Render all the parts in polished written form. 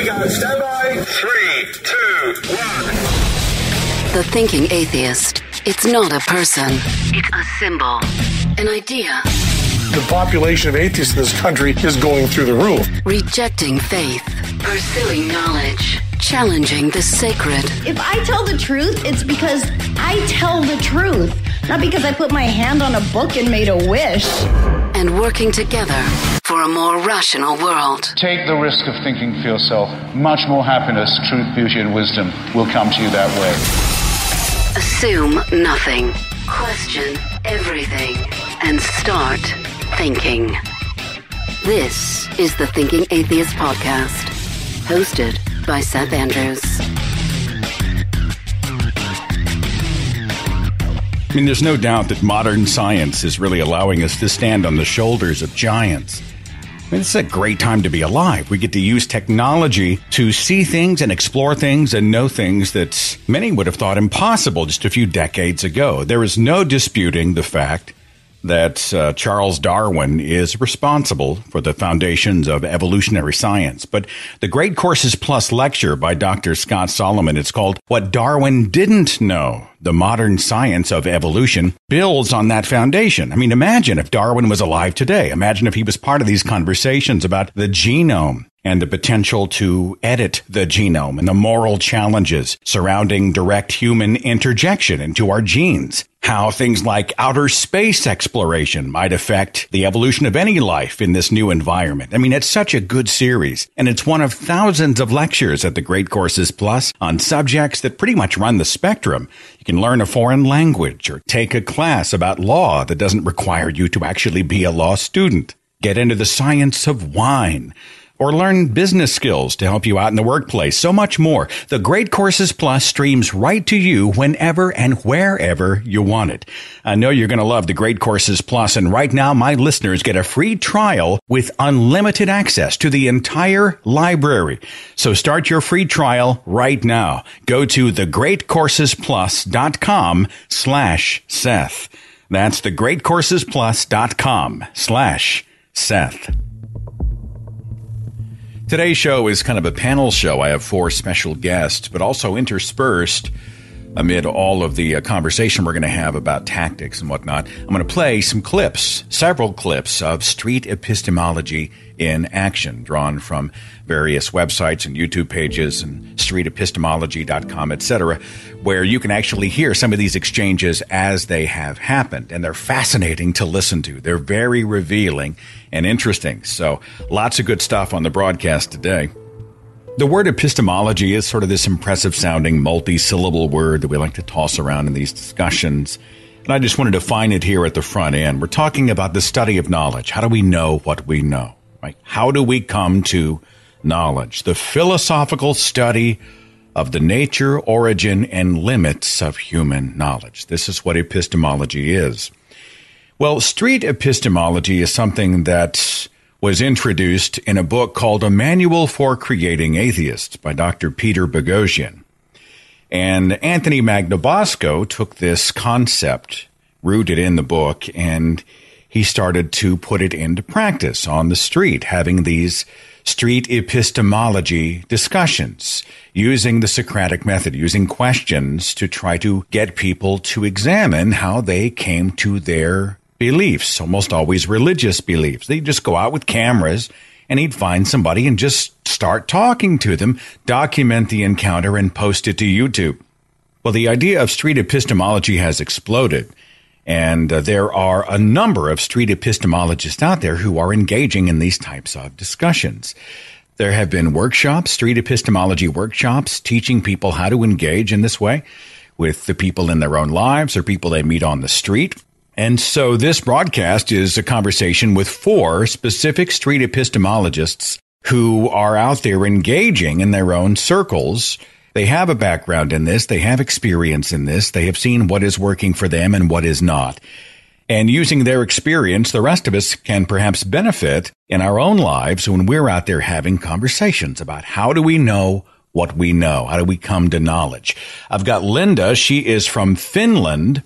we go. Stand by. 3, 2, 1. The thinking atheist. It's not a person. It's a symbol. An idea. The population of atheists in this country is going through the roof. Rejecting faith. Pursuing knowledge. Challenging the sacred. If I tell the truth, it's because I tell the truth. Not because I put my hand on a book and made a wish. And working together for a more rational world. Take the risk of thinking for yourself. Much more happiness, truth, beauty, and wisdom will come to you that way. Assume nothing. Question everything. And start thinking. This is the Thinking Atheist Podcast. Hosted by Seth Andrews. I mean, there's no doubt that modern science is really allowing us to stand on the shoulders of giants. I mean, it's a great time to be alive. We get to use technology to see things and explore things and know things that many would have thought impossible just a few decades ago. There is no disputing the fact that Charles Darwin is responsible for the foundations of evolutionary science. But the Great Courses Plus lecture by Dr. Scott Solomon, it's called What Darwin Didn't Know. The modern science of evolution builds on that foundation. I mean, imagine if Darwin was alive today. Imagine if he was part of these conversations about the genome and the potential to edit the genome and the moral challenges surrounding direct human interjection into our genes. How things like outer space exploration might affect the evolution of any life in this new environment. I mean, it's such a good series, and it's one of thousands of lectures at the Great Courses Plus on subjects that pretty much run the spectrum. You can learn a foreign language or take a class about law that doesn't require you to actually be a law student. Get into the science of wine, or learn business skills to help you out in the workplace. So much more. The Great Courses Plus streams right to you whenever and wherever you want it. I know you're going to love the Great Courses Plus, and right now my listeners get a free trial with unlimited access to the entire library. So start your free trial right now. Go to thegreatcoursesplus.com/Seth. That's thegreatcoursesplus.com/Seth. Today's show is kind of a panel show. I have 4 special guests, but also interspersed amid all of the conversation we're going to have about tactics and whatnot. I'm going to play some clips, several clips of street epistemology in action, drawn from various websites and YouTube pages and streetepistemology.com, etc., where you can actually hear some of these exchanges as they have happened. And they're fascinating to listen to. They're very revealing and interesting. So lots of good stuff on the broadcast today. The word epistemology is sort of this impressive sounding multi-syllable word that we like to toss around in these discussions. And I just wanted to find it here at the front end. We're talking about the study of knowledge. How do we know what we know? Right? How do we come to knowledge? The philosophical study of the nature, origin, and limits of human knowledge. This is what epistemology is. Well, street epistemology is something that was introduced in a book called A Manual for Creating Atheists by Dr. Peter Boghossian. And Anthony Magnabosco took this concept, rooted in the book, and he started to put it into practice on the street, having these street epistemology discussions, using the Socratic method, using questions to try to get people to examine how they came to their beliefs, almost always religious beliefs. They'd just go out with cameras and he'd find somebody and just start talking to them, document the encounter, and post it to YouTube. Well, the idea of street epistemology has exploded. And there are a number of street epistemologists out there who are engaging in these types of discussions. There have been workshops, street epistemology workshops, teaching people how to engage in this way with the people in their own lives or people they meet on the street. And so this broadcast is a conversation with 4 specific street epistemologists who are out there engaging in their own circles. They have a background in this. They have experience in this. They have seen what is working for them and what is not. And using their experience, the rest of us can perhaps benefit in our own lives when we're out there having conversations about how do we know what we know? How do we come to knowledge? I've got Linda. She is from Finland.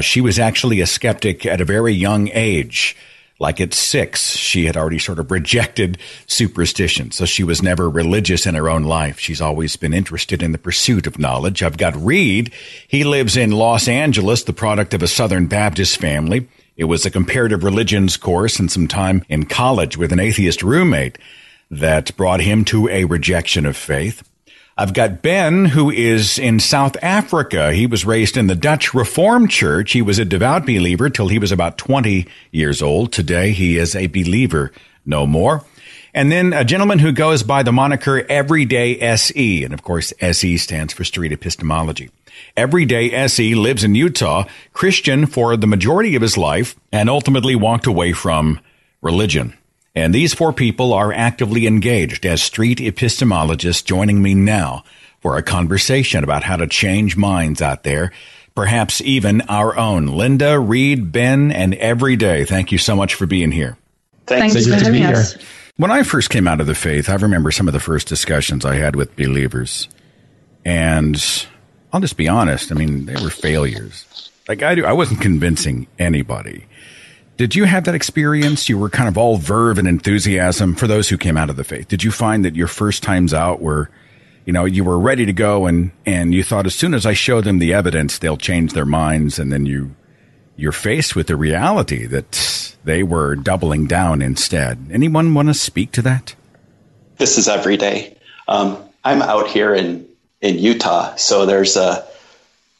She was actually a skeptic at a very young age. Like at 6, she had already sort of rejected superstition. So she was never religious in her own life. She's always been interested in the pursuit of knowledge. I've got Reed. He lives in Los Angeles, the product of a Southern Baptist family. It was a comparative religions course and some time in college with an atheist roommate that brought him to a rejection of faith. I've got Ben, who is in South Africa. He was raised in the Dutch Reformed Church. He was a devout believer till he was about 20 years old. Today, he is a believer no more. And then a gentleman who goes by the moniker Everyday SE. And of course, SE stands for Street Epistemology. Everyday SE lives in Utah, Christian for the majority of his life, and ultimately walked away from religion. And these 4 people are actively engaged as street epistemologists, joining me now for a conversation about how to change minds out there, perhaps even our own. Linda, Reed, Ben, and Everyday, thank you so much for being here. Thanks for having us. When I first came out of the faith, I remember some of the first discussions I had with believers. And I'll just be honest, I mean, they were failures. Like I wasn't convincing anybody. Did you have that experience? You were kind of all verve and enthusiasm for those who came out of the faith. Did you find that your first times out were, you were ready to go and you thought as soon as I show them the evidence, they'll change their minds, and then you're faced with the reality that they were doubling down instead. Anyone want to speak to that? This is Everyday. I'm out here in Utah, so there's a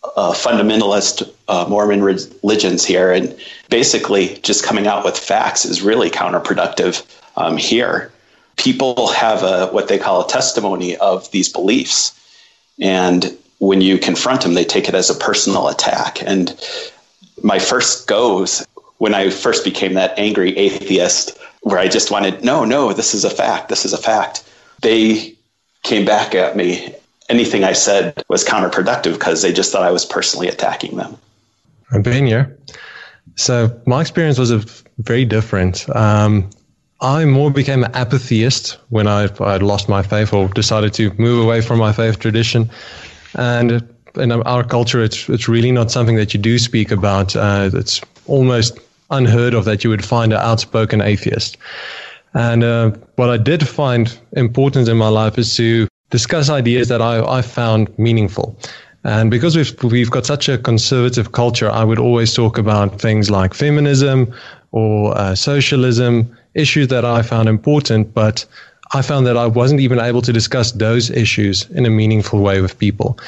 fundamentalist Mormon religions here, and basically just coming out with facts is really counterproductive here. People have what they call a testimony of these beliefs, and when you confront them, they take it as a personal attack. And my first goes, when I first became that angry atheist, where I just wanted, no, this is a fact, they came back at me. Anything I said was counterproductive because they just thought I was personally attacking them. I'm Ben here. So my experience was very different. I more became an apatheist when I lost my faith or decided to move away from my faith tradition. And in our culture, it's really not something that you do speak about. It's almost unheard of that you would find an outspoken atheist. And what I did find important in my life is to discuss ideas that I found meaningful. And because we've got such a conservative culture, I would always talk about things like feminism or socialism, issues that I found important, but I found that I wasn't even able to discuss those issues in a meaningful way with people.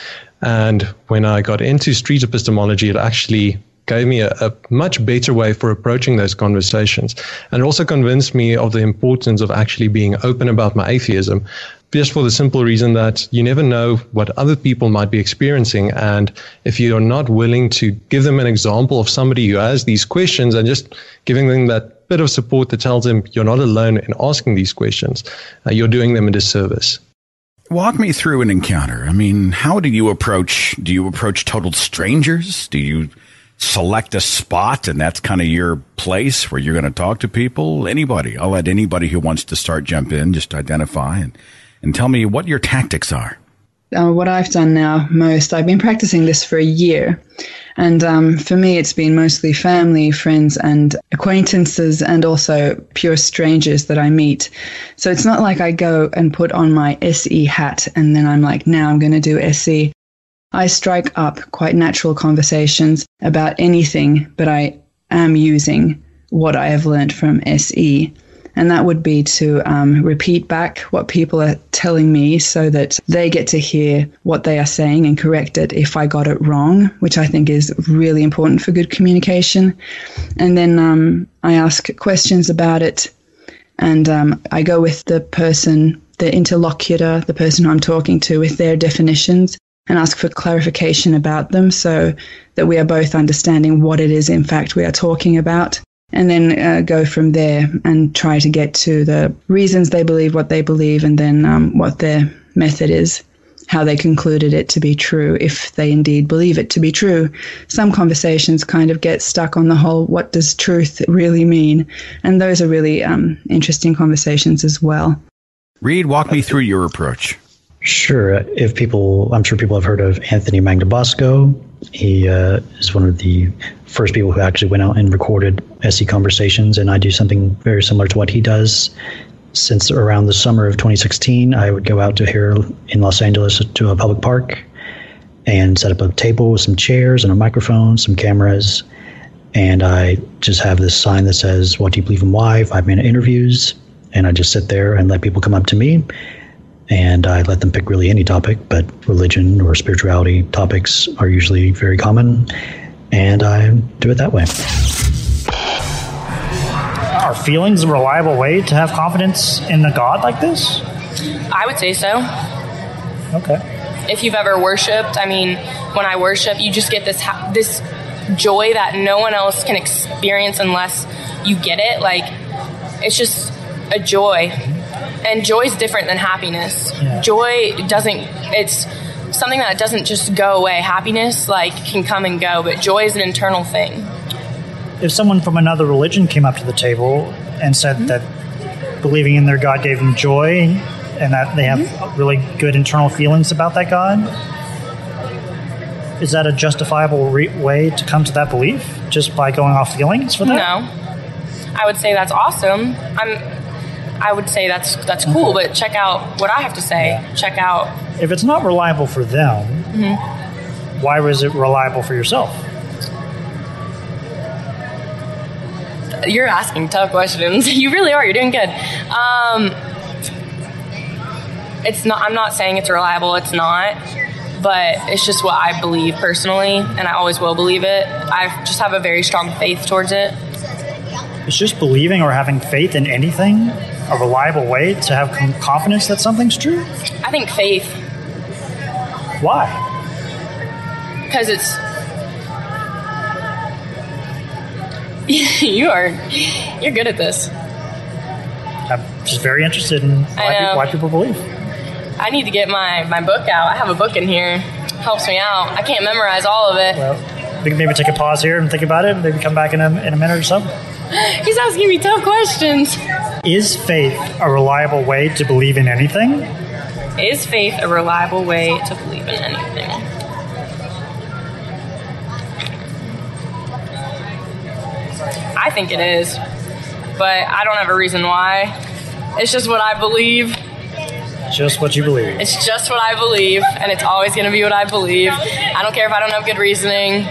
And when I got into street epistemology, it actually gave me a much better way for approaching those conversations. And it also convinced me of the importance of actually being open about my atheism, just for the simple reason that you never know what other people might be experiencing. And if you're not willing to give them an example of somebody who has these questions and just giving them that bit of support that tells them you're not alone in asking these questions, you're doing them a disservice. Walk me through an encounter. I mean, how do you approach total strangers? Do you select a spot and that's kind of your place where you're going to talk to people? Anybody. I'll let anybody who wants to start jump in, just identify and tell me what your tactics are. What I've done now most, I've been practicing this for a year. And for me, it's been mostly family, friends, and acquaintances, and also pure strangers that I meet. So it's not like I go and put on my SE hat and then I'm like, now I'm going to do SE. I strike up quite natural conversations about anything, but I am using what I have learned from SE. And that would be to repeat back what people are telling me so that they get to hear what they are saying and correct it if I got it wrong, which I think is really important for good communication. And then I ask questions about it, and I go with the person, the interlocutor, the person who I'm talking to, with their definitions, and ask for clarification about them so that we are both understanding what it is, in fact, we are talking about. And then go from there and try to get to the reasons they believe what they believe, and then what their method is, how they concluded it to be true, if they indeed believe it to be true. Some conversations kind of get stuck on the whole, what does truth really mean? And those are really interesting conversations as well. Reed, walk me through your approach. Sure. I'm sure people have heard of Anthony Magnabosco. He is one of the first people who actually went out and recorded SE conversations, and I do something very similar to what he does. Since around the summer of 2016, I would go out to here in Los Angeles to a public park and set up a table with some chairs and a microphone, some cameras, and I just have this sign that says, "What do you believe and why?" 5-minute interviews, and I just sit there and let people come up to me, and I let them pick really any topic, but religion or spirituality topics are usually very common, and I do it that way. Are feelings a reliable way to have confidence in a God like this? I would say so. Okay. If you've ever worshipped, I mean, when I worship, you just get this joy that no one else can experience unless you get it. Like, it's just a joy. And joy is different than happiness. Yeah. Joy it's something that doesn't just go away. Happiness, like, can come and go, but joy is an internal thing. If someone from another religion came up to the table and said that believing in their God gave them joy and that they have really good internal feelings about that God, is that a justifiable way to come to that belief just by going off feelings for that? No. I would say that's awesome. I would say that's cool, but check out what I have to say. Yeah. Check out. If it's not reliable for them, why was it reliable for yourself? You're asking tough questions. You really are. You're doing good. It's not. I'm not saying it's reliable. It's not. But it's just what I believe personally, and I always will believe it. I just have a very strong faith towards it. Is just believing or having faith in anything a reliable way to have confidence that something's true? I think faith. Why? Because it's... You're good at this. I'm just very interested in why people believe. I need to get my book out. I have a book in here. Helps me out. I can't memorize all of it. Well, we can maybe take a pause here and think about it, and maybe come back in a minute or so. He's asking me tough questions. Is faith a reliable way to believe in anything? Is faith a reliable way to believe in anything? I think it is, but I don't have a reason why. It's just what I believe. Just what you believe. It's just what I believe, and it's always going to be what I believe. I don't care if I don't have good reasoning.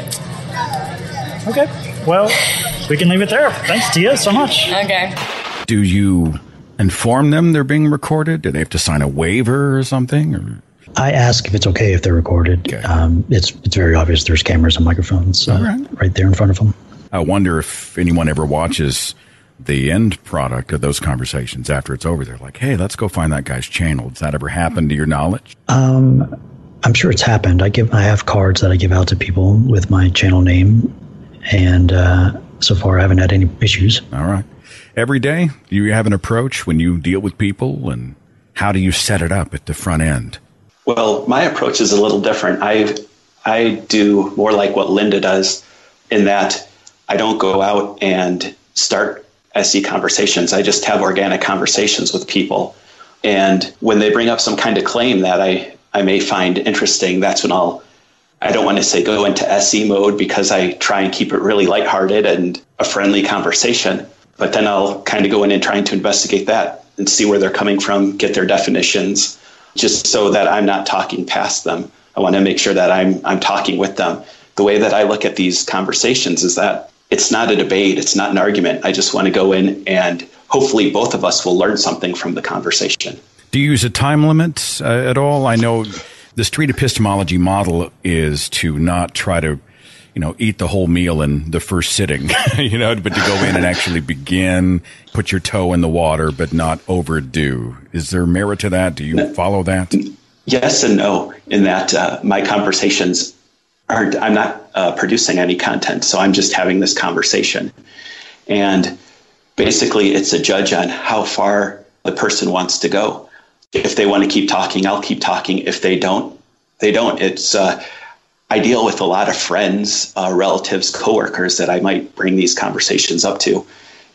Okay. Well, we can leave it there. Thanks, Tia, so much. Okay. Do you inform them they're being recorded? Do they have to sign a waiver or something? Or? I ask if it's okay if they're recorded. Okay. It's very obvious. There's cameras and microphones right there in front of them. I wonder if anyone ever watches the end product of those conversations after it's over. They're like, hey, let's go find that guy's channel. Does that ever happen to your knowledge? I'm sure it's happened. I have cards that I give out to people with my channel name, and so far I haven't had any issues. All right. Every day, do you have an approach when you deal with people, and how do you set it up at the front end? Well, my approach is a little different. I do more like what Linda does, in that I don't go out and start SE conversations. I just have organic conversations with people. And when they bring up some kind of claim that I may find interesting, that's when I don't want to say go into SE mode, because I try and keep it really lighthearted and a friendly conversation. But then I'll kind of go in and trying to investigate that and see where they're coming from, get their definitions, just so that I'm not talking past them. I want to make sure that I'm talking with them. The way that I look at these conversations is that it's not a debate. It's not an argument. I just want to go in and hopefully both of us will learn something from the conversation. Do you use a time limit at all? I know the street epistemology model is to not try to, eat the whole meal in the first sitting, but to go in and actually begin, put your toe in the water, but not overdo. Is there merit to that? Do you follow that? Yes and no, in that my conversations I'm not producing any content, so I'm just having this conversation. And basically, it's a judge on how far the person wants to go. If they want to keep talking, I'll keep talking. If they don't, they don't. It's I deal with a lot of friends, relatives, coworkers that I might bring these conversations up to.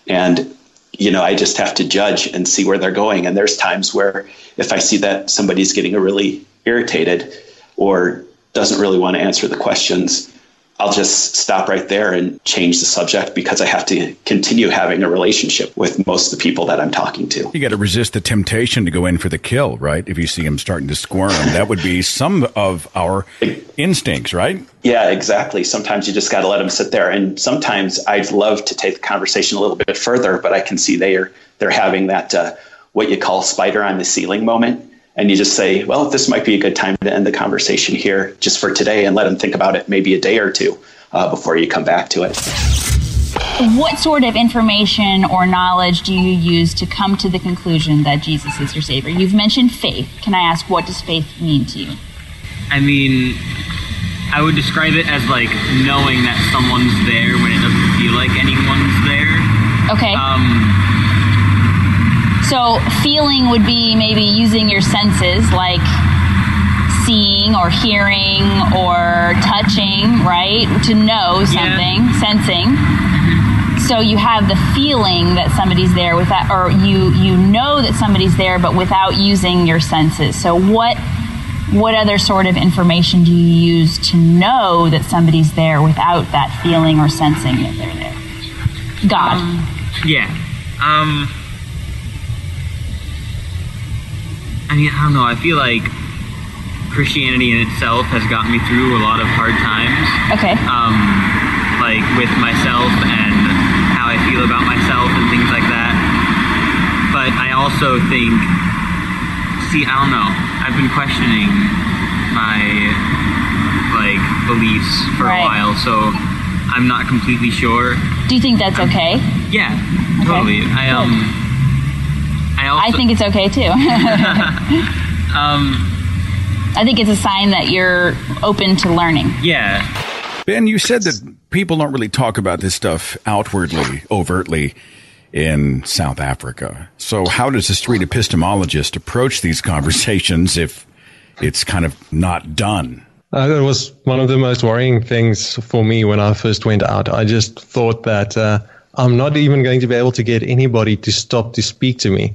And, I just have to judge and see where they're going. And there's times where if I see that somebody's getting really irritated or doesn't really want to answer the questions, I'll just stop right there and change the subject because I have to continue having a relationship with most of the people that I'm talking to. You got to resist the temptation to go in for the kill, right? If you see them starting to squirm, that would be some of our instincts, right? Yeah, exactly. Sometimes you just got to let them sit there. And sometimes I'd love to take the conversation a little bit further, but I can see they're having that what you call spider on the ceiling moment. And you just say, well, this might be a good time to end the conversation here just for today and let them think about it maybe a day or two before you come back to it. What sort of information or knowledge do you use to come to the conclusion that Jesus is your Savior? You've mentioned faith. Can I ask, what does faith mean to you? I mean, I would describe it as like knowing that someone's there when it doesn't feel like anyone's there. Okay. So feeling would be maybe using your senses, like seeing or hearing or touching, right? To know something, sensing. So you have the feeling that somebody's there without, or you know that somebody's there, but without using your senses. So what other sort of information do you use to know that somebody's there without that feeling or sensing that they're there? God. I mean, I don't know. I feel like Christianity in itself has gotten me through a lot of hard times. Okay. Like with myself and how I feel about myself and things like that. But I also think, I don't know. I've been questioning my beliefs for a while, so I'm not completely sure. Do you think that's okay? Yeah, totally. Okay. I think it's okay too. I think it's a sign that you're open to learning. Yeah. Ben, you said that people don't really talk about this stuff outwardly, overtly in South Africa. So how does a street epistemologist approach these conversations if it's kind of not done? That was one of the most worrying things for me when I first went out. I just thought that I'm not even going to be able to get anybody to stop to speak to me.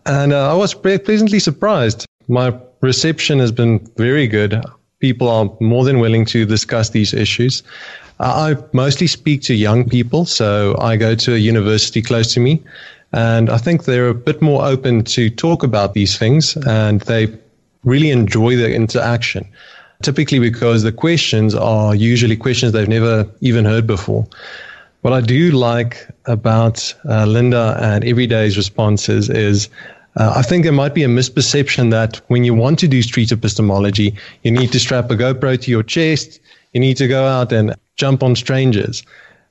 And I was pleasantly surprised. My reception has been very good. People are more than willing to discuss these issues. I mostly speak to young people, so I go to a university close to me, and I think they're a bit more open to talk about these things, and they really enjoy the interaction, typically because the questions are usually questions they've never even heard before. What I do like about Linda and Everyday's responses is I think there might be a misperception that when you want to do street epistemology, you need to strap a GoPro to your chest, you need to go out and jump on strangers.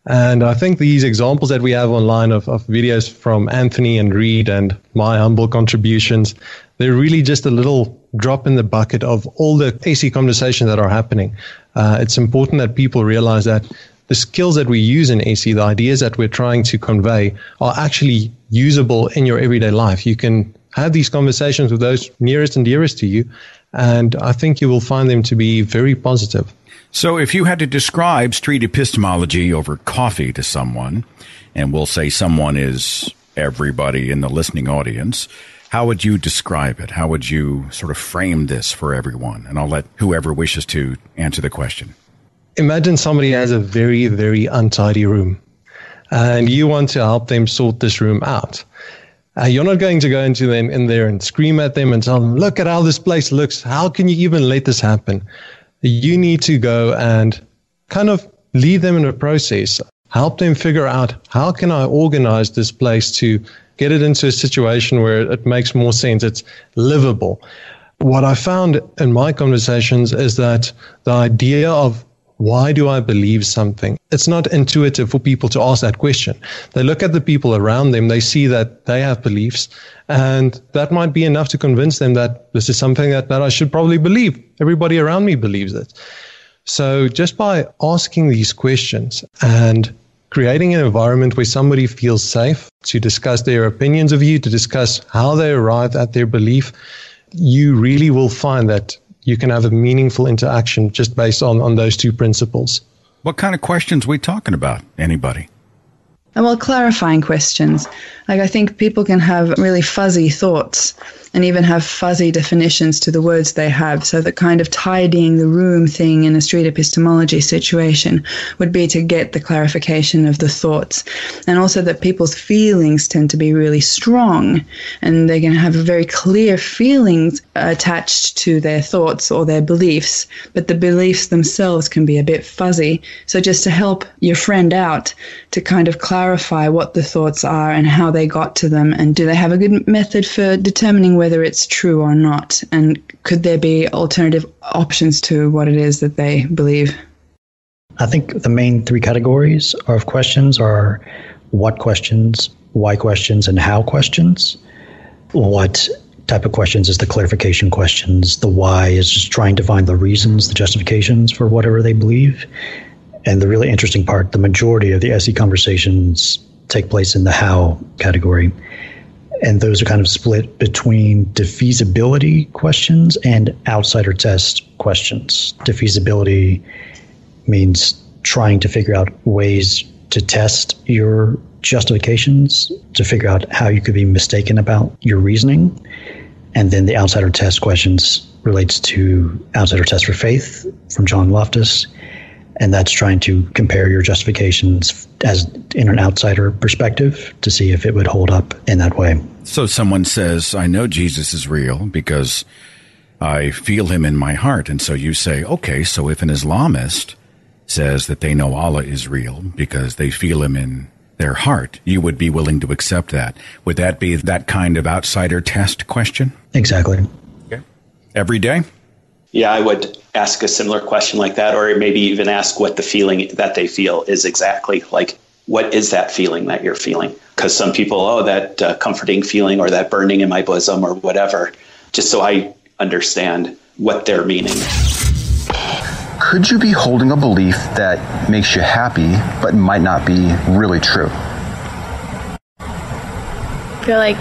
And I think these examples that we have online of videos from Anthony and Reed and my humble contributions, they're really just a little drop in the bucket of all the AC conversations that are happening. It's important that people realize that the skills that we use in AC, the ideas that we're trying to convey, are actually usable in your everyday life. You can have these conversations with those nearest and dearest to you, and I think you will find them to be very positive. So if you had to describe street epistemology over coffee to someone, and we'll say someone is everybody in the listening audience, how would you describe it? How would you sort of frame this for everyone? And I'll let whoever wishes to answer the question. Imagine somebody has a very, very untidy room, and you want to help them sort this room out. You're not going to go into them in there and scream at them and tell them, look at how this place looks. How can you even let this happen? You need to go and kind of lead them in a process, help them figure out how can I organize this place to get it into a situation where it makes more sense, it's livable. What I found in my conversations is that the idea of why do I believe something? It's not intuitive for people to ask that question. They look at the people around them, they see that they have beliefs, and that might be enough to convince them that this is something that I should probably believe. Everybody around me believes it. So just by asking these questions and creating an environment where somebody feels safe to discuss their opinions of you, to discuss how they arrived at their belief, you really will find that you can have a meaningful interaction just based on those two principles. What kind of questions are we talking about? Anybody? Well, clarifying questions. Like, I think people can have really fuzzy thoughts and even have fuzzy definitions to the words they have. So the kind of tidying the room thing in a street epistemology situation would be to get the clarification of the thoughts. And also that people's feelings tend to be really strong, and they're going to have very clear feelings attached to their thoughts or their beliefs, but the beliefs themselves can be a bit fuzzy. So just to help your friend out to kind of clarify what the thoughts are and how they got to them, and do they have a good method for determining whether it's true or not, and could there be alternative options to what it is that they believe? I think the main three categories of questions are what questions, why questions, and how questions. What type of questions is the clarification questions. The why is just trying to find the reasons, the justifications for whatever they believe. And the really interesting part, the majority of the SE conversations take place in the how category. And those are kind of split between defeasibility questions and outsider test questions. Defeasibility means trying to figure out ways to test your justifications, to figure out how you could be mistaken about your reasoning. And then the outsider test questions relates to outsider test for faith from John Loftus. And that's trying to compare your justifications as in an outsider perspective to see if it would hold up in that way. So someone says, I know Jesus is real because I feel him in my heart. And so you say, okay, so if an Islamist says that they know Allah is real because they feel him in their heart, you would be willing to accept that. Would that be that kind of outsider test question? Exactly. Okay. Every day? Yeah, I would ask a similar question like that, or maybe even ask what the feeling that they feel is exactly. Like, what is that feeling that you're feeling? Because some people, that comforting feeling or that burning in my bosom or whatever, just so I understand what they're meaning. Could you be holding a belief that makes you happy, but might not be really true? I feel like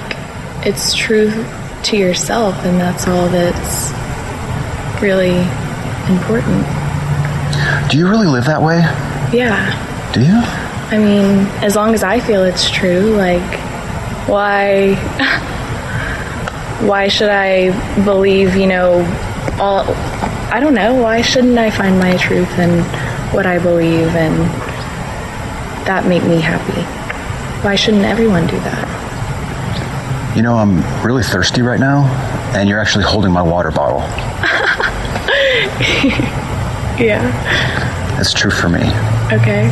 it's true to yourself, and that's all that's really important. Do you really live that way? Yeah. Do you? I mean, as long as I feel it's true, like, why should I believe, I don't know, why shouldn't I find my truth in what I believe and that make me happy? Why shouldn't everyone do that? I'm really thirsty right now, and you're actually holding my water bottle. Yeah. That's true for me. Okay.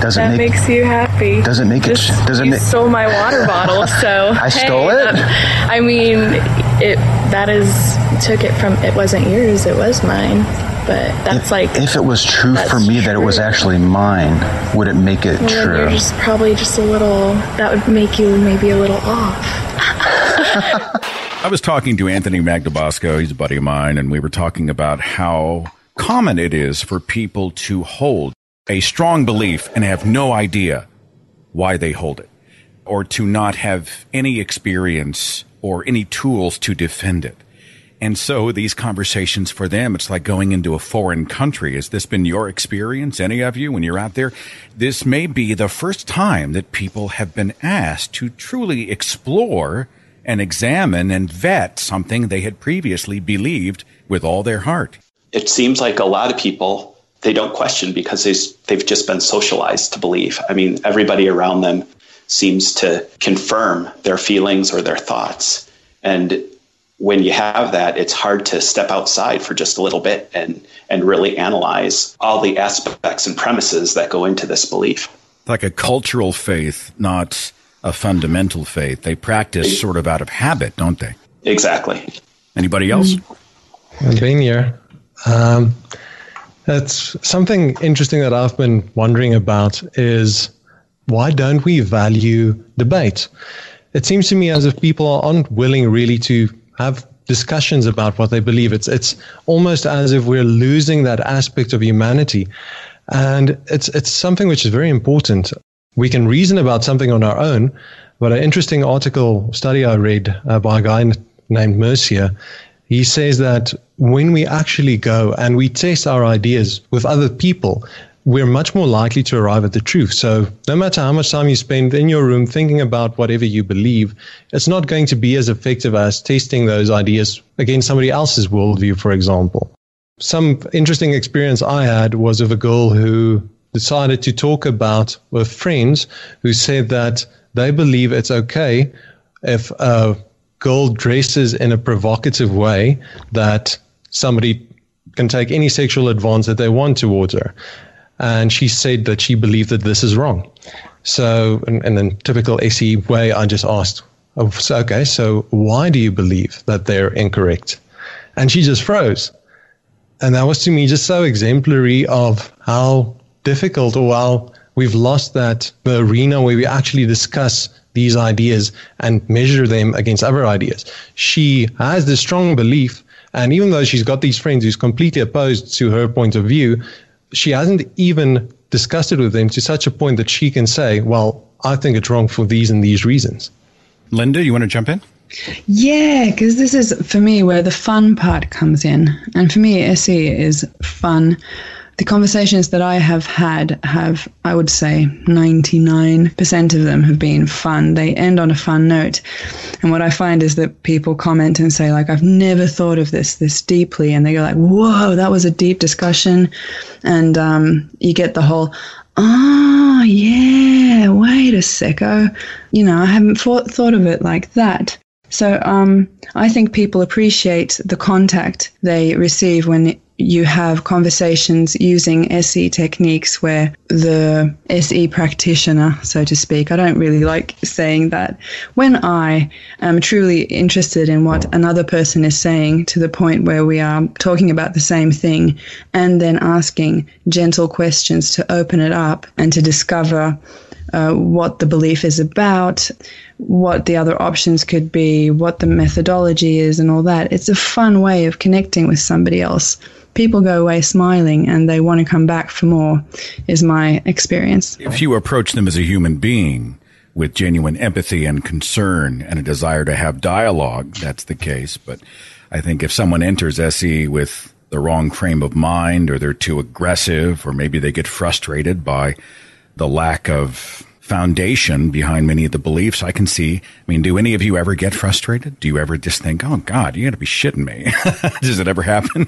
That makes you happy. Doesn't make it. You stole my water bottle, so I stole it. I mean, it wasn't yours. It was mine. But that's if it was true for me that it was actually mine, would it make it true? You're probably just a little. That would make you maybe a little off. I was talking to Anthony Magdabosco, he's a buddy of mine, and we were talking about how common it is for people to hold a strong belief and have no idea why they hold it, or to not have any experience or any tools to defend it. And so these conversations for them, it's like going into a foreign country. Has this been your experience, any of you, when you're out there? This may be the first time that people have been asked to truly explore and examine and vet something they had previously believed with all their heart. It seems like a lot of people, they don't question because they've just been socialized to believe. I mean, everybody around them seems to confirm their feelings or their thoughts. And when you have that, it's hard to step outside for just a little bit and really analyze all the aspects and premises that go into this belief. Like a cultural faith, not a fundamental faith. They practice sort of out of habit, don't they? Exactly. Anybody else? I've been here. That's something interesting that I've been wondering about is why don't we value debate? It seems to me as if people aren't willing really to have discussions about what they believe. It's almost as if we're losing that aspect of humanity. And it's something which is very important. We can reason about something on our own, but an interesting study I read by a guy named Mercier, he says that when we actually go and we test our ideas with other people, we're much more likely to arrive at the truth. So no matter how much time you spend in your room thinking about whatever you believe, it's not going to be as effective as testing those ideas against somebody else's worldview, for example. Some interesting experience I had was of a girl who decided to talk about with friends who said that they believe it's okay if a girl dresses in a provocative way, that somebody can take any sexual advance that they want towards her. And she said that she believed that this is wrong. So, in a typical SE way, I just asked, okay, so why do you believe that they're incorrect? And she just froze. And that was to me just so exemplary of how difficult, or how we've lost the arena where we actually discuss these ideas and measure them against other ideas. She has this strong belief, and even though she's got these friends who's completely opposed to her point of view, she hasn't even discussed it with them to such a point that she can say, well, I think it's wrong for these and these reasons. Linda, you want to jump in? Yeah, because this is, for me, where the fun part comes in. And for me, SE is fun. The conversations that I have had have, I would say, 99% of them have been fun. They end on a fun note. And what I find is that people comment and say, like, I've never thought of this deeply. And they go like, whoa, that was a deep discussion. And you get the whole, oh, yeah, wait a secco. You know, I haven't thought of it like that. So I think people appreciate the contact they receive when you have conversations using SE techniques where the SE practitioner, so to speak, I don't really like saying that, when I am truly interested in what another person is saying to the point where we are talking about the same thing, and then asking gentle questions to open it up and to discover what the belief is about, what the other options could be, what the methodology is, and all that. It's a fun way of connecting with somebody else. People go away smiling and they want to come back for more, is my experience. If you approach them as a human being with genuine empathy and concern and a desire to have dialogue, that's the case. But I think if someone enters SE with the wrong frame of mind, or they're too aggressive, or maybe they get frustrated by the lack of foundation behind many of the beliefs, I can see. I mean, do any of you ever get frustrated? Do you ever just think, oh, God, you got to be shitting me? Does it ever happen?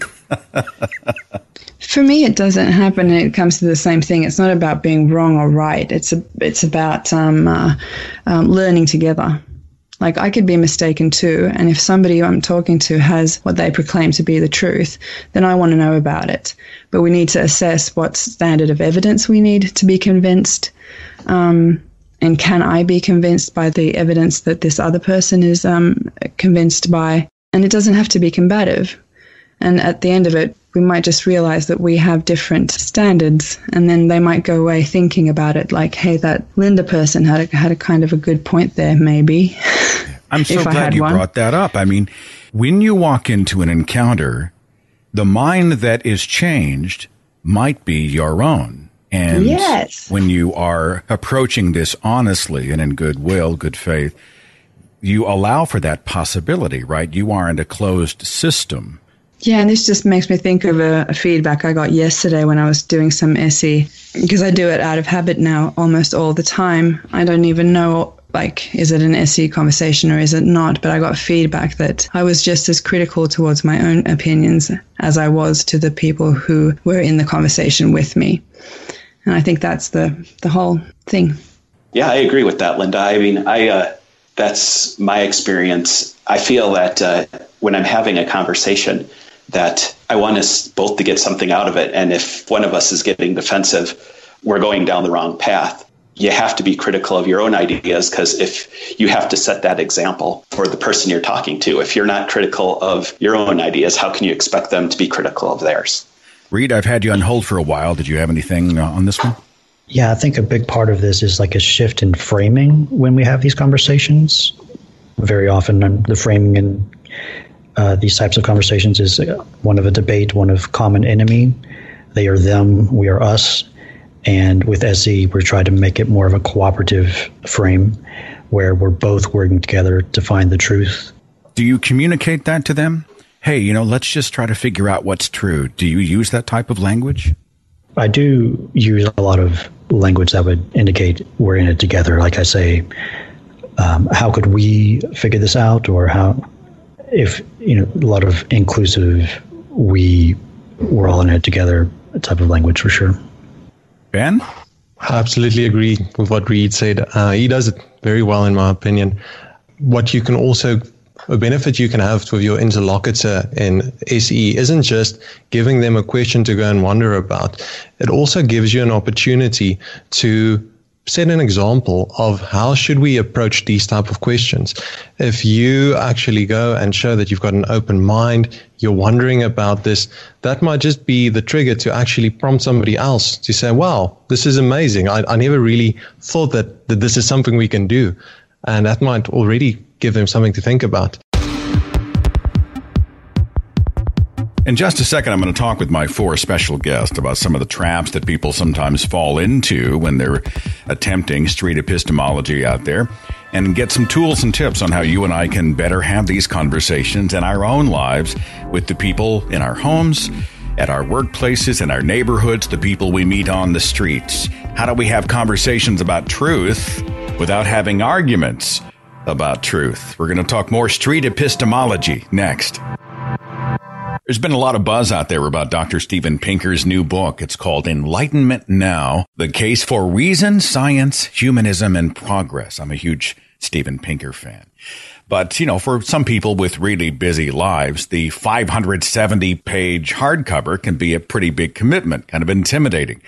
For me, it doesn't happen. It comes to the same thing. It's not about being wrong or right. It's about learning together. Like, I could be mistaken too, and if somebody I'm talking to has what they proclaim to be the truth, then I want to know about it. But we need to assess what standard of evidence we need to be convinced, and can I be convinced by the evidence that this other person is convinced by? And it doesn't have to be combative. And at the end of it, we might just realize that we have different standards, and then they might go away thinking about it like, hey, that Linda person had a kind of a good point there, maybe. I'm so glad you brought that up. I mean, when you walk into an encounter, the mind that is changed might be your own. And yes, when you are approaching this honestly and in goodwill, good faith, you allow for that possibility, right? You aren't a closed system. Yeah, and this just makes me think of a feedback I got yesterday when I was doing some SE, because I do it out of habit now almost all the time. I don't even know, like, is it an SE conversation or is it not? But I got feedback that I was just as critical towards my own opinions as I was to the people who were in the conversation with me. And I think that's the whole thing. Yeah, I agree with that, Linda. I mean, that's my experience. I feel that when I'm having a conversation, that I want us both to get something out of it. And if one of us is getting defensive, we're going down the wrong path. You have to be critical of your own ideas, because if you have to set that example for the person you're talking to, if you're not critical of your own ideas, how can you expect them to be critical of theirs? Reed, I've had you on hold for a while. Did you have anything on this one? Yeah, I think a big part of this is like a shift in framing when we have these conversations. Very often the framing in these types of conversations is one of a debate, one of common enemy. They are them, we are us. And with SE, we're trying to make it more of a cooperative frame where we're both working together to find the truth. Do you communicate that to them? Hey, let's just try to figure out what's true. Do you use that type of language? I do use a lot of language that would indicate we're in it together. Like I say, how could we figure this out? Or how, if, a lot of inclusive, we're all in it together type of language for sure. Ben? I absolutely agree with what Reed said. He does it very well, in my opinion. What you can also, a benefit you can have with your interlocutor in SE isn't just giving them a question to go and wonder about. It also gives you an opportunity to set an example of how should we approach these type of questions. If you actually go and show that you've got an open mind, you're wondering about this, that might just be the trigger to actually prompt somebody else to say, wow, this is amazing. I never really thought that this is something we can do. And that might already give them something to think about. In just a second, I'm going to talk with my 4 special guests about some of the traps that people sometimes fall into when they're attempting street epistemology out there, and get some tools and tips on how you and I can better have these conversations in our own lives with the people in our homes, at our workplaces, in our neighborhoods, the people we meet on the streets. How do we have conversations about truth without having arguments about truth? We're going to talk more street epistemology next. There's been a lot of buzz out there about Dr. Steven Pinker's new book. It's called Enlightenment Now, The Case for Reason, Science, Humanism, and Progress. I'm a huge Steven Pinker fan. But, for some people with really busy lives, the 570-page hardcover can be a pretty big commitment, kind of intimidating.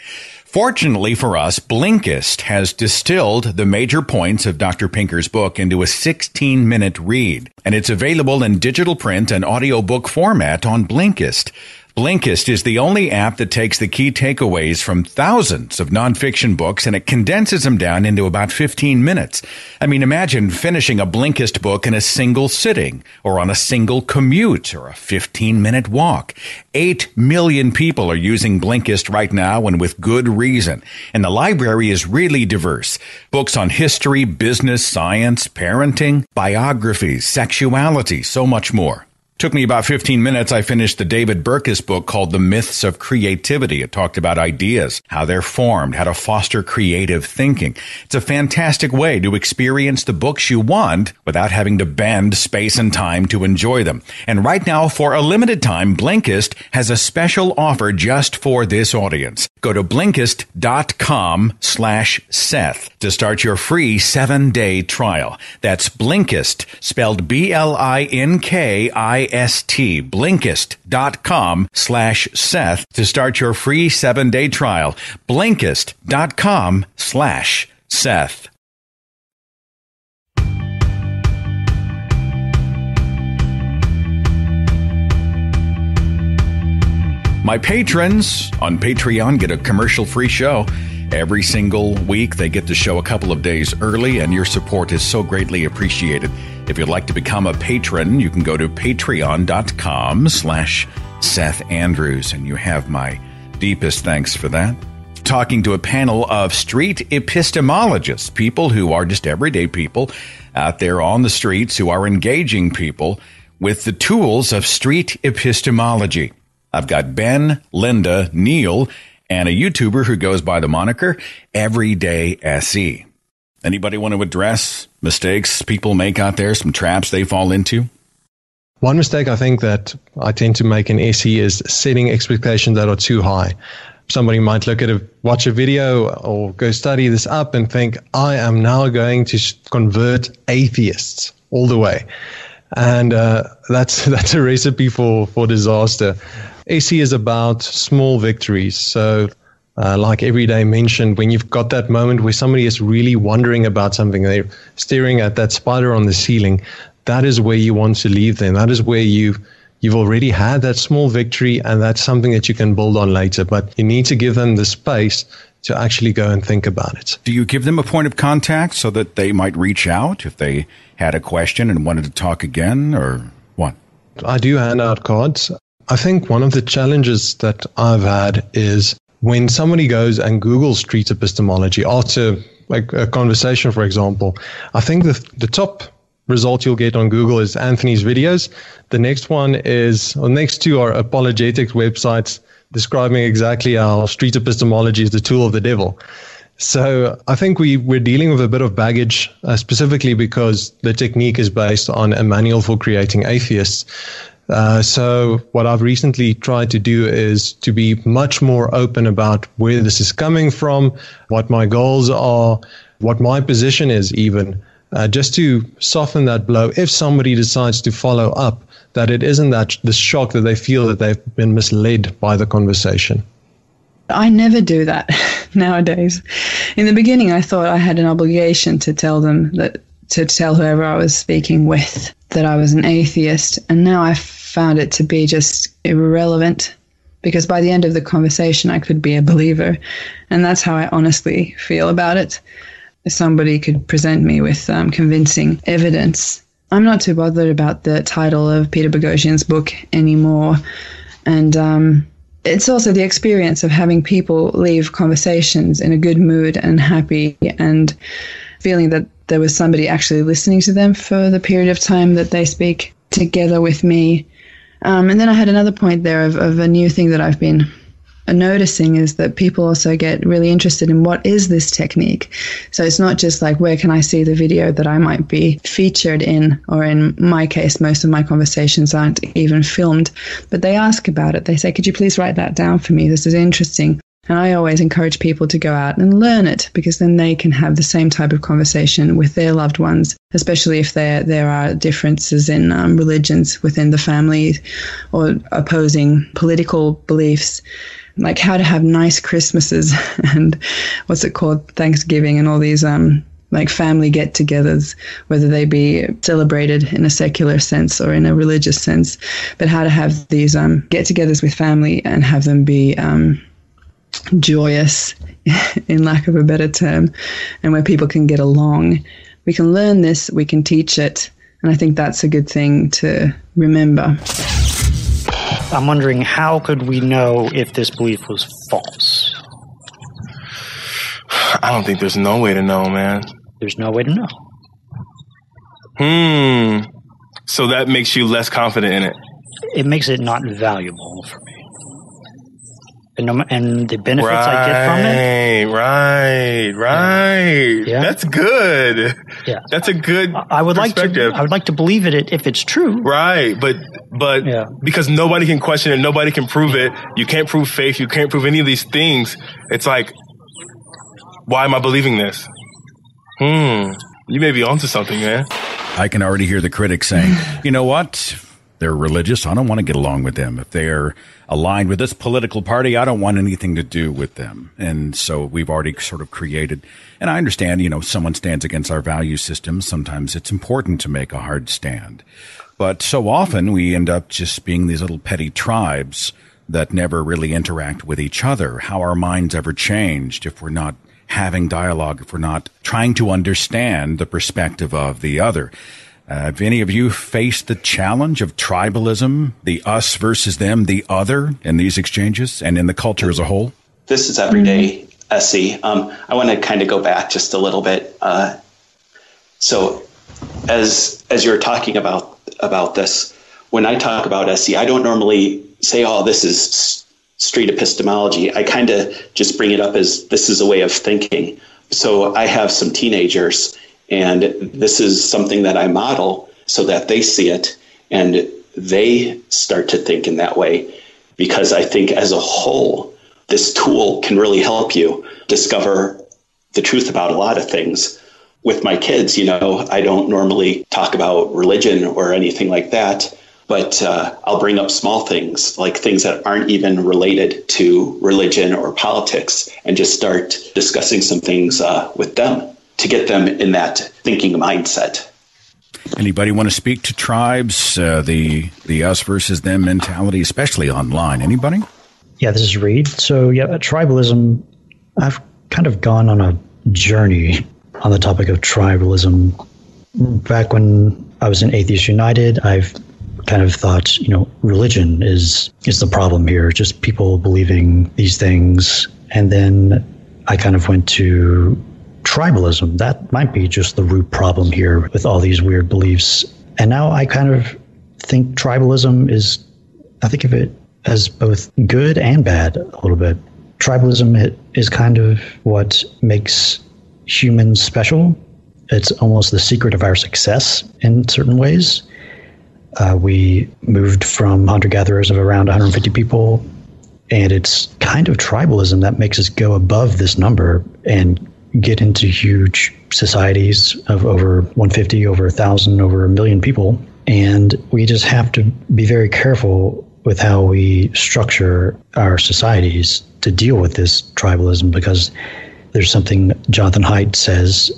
Fortunately for us, Blinkist has distilled the major points of Dr. Pinker's book into a 16-minute read, and it's available in digital print and audiobook format on Blinkist. Blinkist is the only app that takes the key takeaways from thousands of nonfiction books and it condenses them down into about 15 minutes. I mean, imagine finishing a Blinkist book in a single sitting or on a single commute or a 15-minute walk. 8 million people are using Blinkist right now, and with good reason. And the library is really diverse. Books on history, business, science, parenting, biographies, sexuality, so much more. Took me about 15 minutes. I finished the David Burkus book called The Myths of Creativity. It talked about ideas, how they're formed, how to foster creative thinking. It's a fantastic way to experience the books you want without having to bend space and time to enjoy them. And right now, for a limited time, Blinkist has a special offer just for this audience. Go to Blinkist.com/Seth to start your free 7-day trial. That's Blinkist, spelled BLINKIST, Blinkist.com/Seth to start your free 7-day trial. Blinkist.com/Seth. My patrons on Patreon get a commercial-free show. Every single week, they get the show a couple of days early, and your support is so greatly appreciated. If you'd like to become a patron, you can go to patreon.com/Seth Andrews, and you have my deepest thanks for that. Talking to a panel of street epistemologists, people who are just everyday people out there on the streets who are engaging people with the tools of street epistemology. I've got Ben, Linda, Neil, and a YouTuber who goes by the moniker Everyday SE. Anybody want to address mistakes people make out there, some traps they fall into? One mistake I think that I tend to make in SE is setting expectations that are too high. Somebody might watch a video or go study this up and think, I am now going to convert atheists all the way. And that's a recipe for disaster. SE is about small victories. So like Everyday mentioned, when you've got that moment where somebody is really wondering about something, they're staring at that spider on the ceiling, that is where you want to leave them. That is where you've already had that small victory, and that's something that you can build on later. But you need to give them the space to actually go and think about it. Do you give them a point of contact so that they might reach out if they had a question and wanted to talk again, or what? I do hand out cards. I think one of the challenges that I've had is when somebody goes and Googles street epistemology after like a conversation, for example, I think the top result you'll get on Google is Anthony's videos. The next two are apologetic websites describing exactly how street epistemology is the tool of the devil. So I think we're dealing with a bit of baggage, specifically because the technique is based on a manual for creating atheists. So what I've recently tried to do is to be much more open about where this is coming from, what my goals are, what my position is even, just to soften that blow if somebody decides to follow up, that it isn't that the shock that they feel that they've been misled by the conversation. I never do that nowadays. In the beginning, I thought I had an obligation to tell them to tell whoever I was speaking with that I was an atheist. And now I've found it to be just irrelevant, because by the end of the conversation, I could be a believer. And that's how I honestly feel about it. If somebody could present me with convincing evidence. I'm not too bothered about the title of Peter Boghossian's book anymore. And it's also the experience of having people leave conversations in a good mood and happy and feeling that there was somebody actually listening to them for the period of time that they speak together with me. And then I had another point there of a new thing that I've been noticing is that people also get really interested in what is this technique. So it's not just like, where can I see the video that I might be featured in, or in my case, most of my conversations aren't even filmed, but they ask about it. They say, could you please write that down for me? This is interesting. And I always encourage people to go out and learn it, because then they can have the same type of conversation with their loved ones, especially if there are differences in religions within the family or opposing political beliefs, like how to have nice Christmases and what's it called, Thanksgiving, and all these like family get-togethers, whether they be celebrated in a secular sense or in a religious sense, but how to have these get-togethers with family and have them be joyous, in lack of a better term, and where people can get along. We can learn this, we can teach it, and I think that's a good thing to remember. I'm wondering, how could we know if this belief was false? I don't think there's no way to know, man. There's no way to know. So that makes you less confident in it? It makes it not valuable for me. And the benefits I get from it? Right. Yeah. That's good. Yeah. That's a good I would perspective. I would like to believe it if it's true. Right. But because nobody can question it, nobody can prove it. You can't prove faith. You can't prove any of these things. It's like, why am I believing this? You may be onto something, man. I can already hear the critics saying, you know what? They're religious. I don't want to get along with them. If they're aligned with this political party, I don't want anything to do with them. And so we've already sort of created, and I understand, someone stands against our value system. Sometimes it's important to make a hard stand. But so often we end up just being these little petty tribes that never really interact with each other. How our minds ever changed if we're not having dialogue, if we're not trying to understand the perspective of the other. Have any of you faced the challenge of tribalism, the us versus them, the other, in these exchanges and in the culture as a whole? This is everyday, Essie. I want to kind of go back just a little bit. So as you're talking about this, when I talk about Essie, I don't normally say, oh, this is street epistemology. I kind of just bring it up as this is a way of thinking. So I have some teenagers, and this is something that I model so that they see it and they start to think in that way, because I think as a whole, this tool can really help you discover the truth about a lot of things. With my kids, I don't normally talk about religion or anything like that, but I'll bring up small things, like things that aren't even related to religion or politics, and just start discussing some things with them to get them in that thinking mindset. Anybody want to speak to tribes, the us versus them mentality, especially online? Anybody? Yeah, this is Reed. So tribalism, I've kind of gone on a journey on the topic of tribalism. Back when I was in Atheists United, I've kind of thought, religion is the problem here, just people believing these things. And then I kind of went to tribalism. That might be just the root problem here with all these weird beliefs. And now I kind of think tribalism is, I think of it as both good and bad a little bit. Tribalism is kind of what makes humans special. It's almost the secret of our success in certain ways. We moved from hunter-gatherers of around 150 people, and it's kind of tribalism that makes us go above this number and get into huge societies of over 150, over 1,000, over 1 million people. And we just have to be very careful with how we structure our societies to deal with this tribalism, because there's something Jonathan Haidt says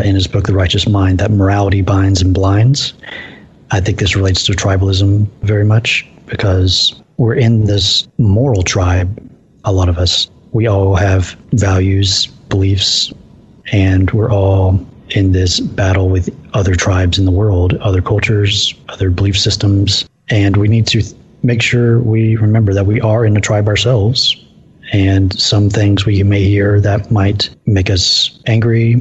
in his book, The Righteous Mind, that morality binds and blinds. I think this relates to tribalism very much because we're in this moral tribe, a lot of us. We all have values, beliefs, and we're all in this battle with other tribes in the world, other cultures, other belief systems. And we need to make sure we remember that we are in a tribe ourselves. And some things we may hear that might make us angry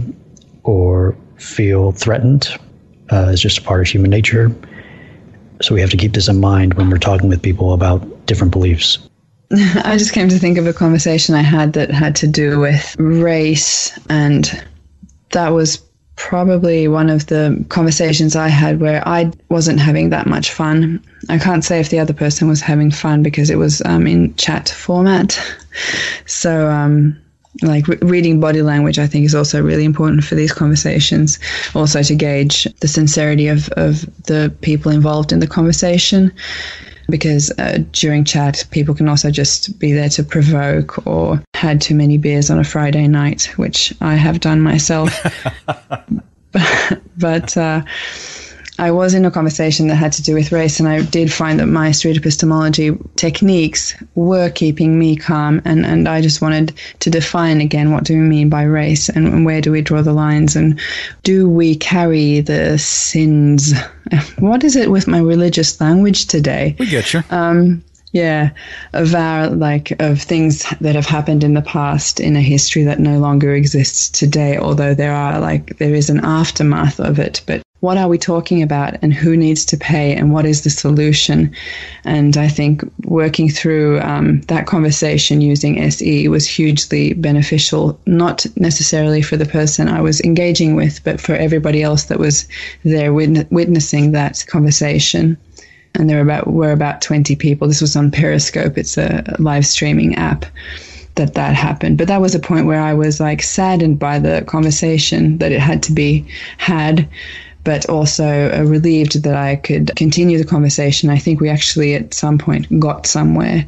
or feel threatened is just a part of human nature. So we have to keep this in mind when we're talking with people about different beliefs. I just came to think of a conversation I had that had to do with race, and that was probably one of the conversations I had where I wasn't having that much fun. I can't say if the other person was having fun because it was in chat format. So reading body language, I think, is also really important for these conversations, also to gauge the sincerity of the people involved in the conversation. Because during chat, people can also just be there to provoke or had too many beers on a Friday night, which I have done myself. But I was in a conversation that had to do with race, and I did find that my street epistemology techniques were keeping me calm, and I just wanted to define again, what do we mean by race, and where do we draw the lines, and do we carry the sins? What is it with my religious language today? We get you. Of things that have happened in the past in a history that no longer exists today, although there is an aftermath of it. But what are we talking about, and who needs to pay, and what is the solution? And I think working through that conversation using SE was hugely beneficial, not necessarily for the person I was engaging with, but for everybody else that was there witnessing that conversation. And there were about 20 people. This was on Periscope. It's a live streaming app that happened. But that was a point where I was saddened by the conversation that it had to be had, but also relieved that I could continue the conversation. I think we actually at some point got somewhere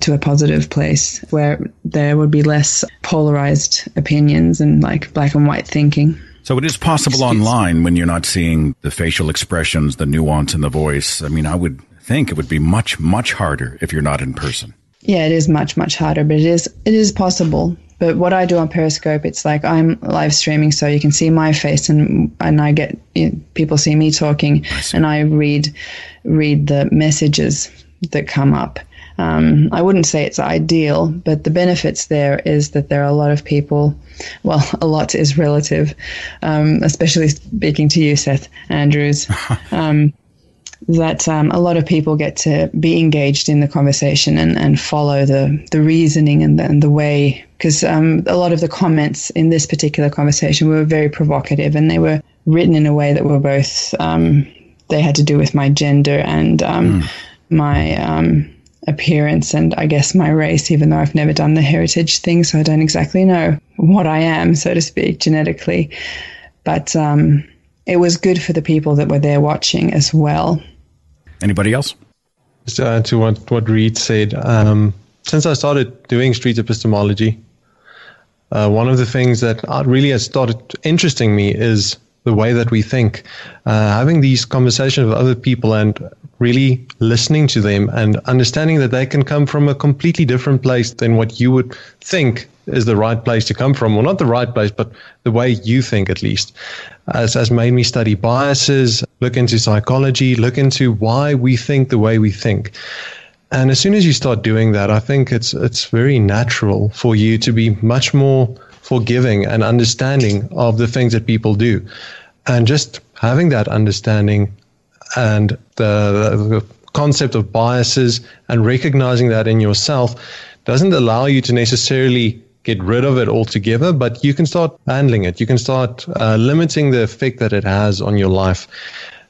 to a positive place where there would be less polarized opinions and black and white thinking. So it is possible online when you're not seeing the facial expressions, the nuance in the voice. I mean, I would think it would be much, much harder if you're not in person. Yeah, it is much, much harder, but it is possible. But what I do on Periscope, it's I'm live streaming, so you can see my face, and I get people see me talking, and I read the messages that come up. I wouldn't say it's ideal, but the benefits there is that there are a lot of people. Well, a lot is relative, especially speaking to you, Seth Andrews. That a lot of people get to be engaged in the conversation and follow the reasoning and the way, because a lot of the comments in this particular conversation were very provocative, and they were written in a way that were both they had to do with my gender and my appearance and I guess my race, even though I've never done the heritage thing, so I don't exactly know what I am, so to speak, genetically. But it was good for the people that were there watching as well. Anybody else? Just to add to what Reed said, since I started doing street epistemology, one of the things that really has started interesting me is the way that we think. Having these conversations with other people and really listening to them and understanding that they can come from a completely different place than what you would think is the right place to come from. Well, not the right place, but the way you think, at least. Has made me study biases, look into psychology, look into why we think the way we think. And as soon as you start doing that, I think it's very natural for you to be much more forgiving and understanding of the things that people do. And just having that understanding and the concept of biases and recognizing that in yourself doesn't allow you to necessarily get rid of it altogether, but you can start handling it. You can start limiting the effect that it has on your life.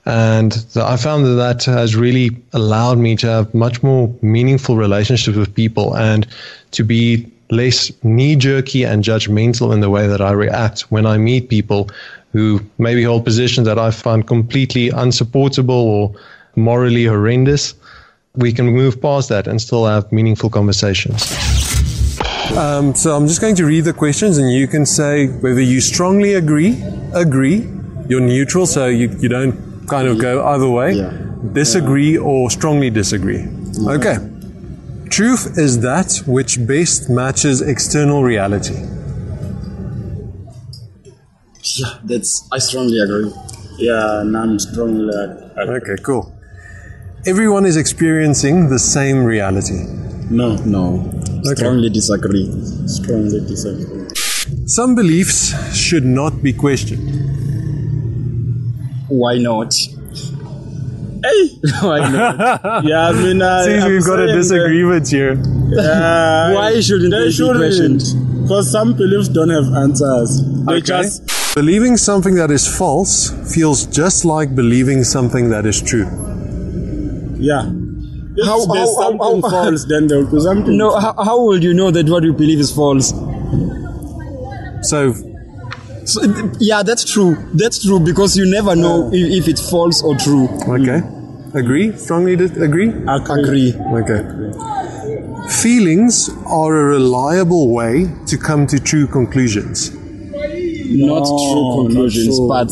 And I found that has really allowed me to have much more meaningful relationships with people and to be less knee-jerky and judgmental in the way that I react when I meet people who maybe hold positions that I find completely unsupportable or morally horrendous. We can move past that and still have meaningful conversations. So I'm just going to read the questions and you can say whether you strongly agree, you're neutral, so you don't kind of go either way, disagree or strongly disagree. Okay. Truth is that which best matches external reality. Yeah, I strongly agree. Yeah, and I'm strongly agree. Okay, cool. Everyone is experiencing the same reality. No. Okay. Strongly disagree. Some beliefs should not be questioned. Why not? Hey, why not? Yeah, I mean, see, we've got a disagreement here. Why shouldn't they be questioned? Because some beliefs don't have answers. They just believing something that is false feels just like believing something that is true. Yeah. If there's something false, then there will be something. No, how will you know that what you believe is false? So yeah, that's true. That's true because you never know if it's false or true. Okay. Agree? Strongly agree? Agree. Okay. Feelings are a reliable way to come to true conclusions. Not true conclusions, but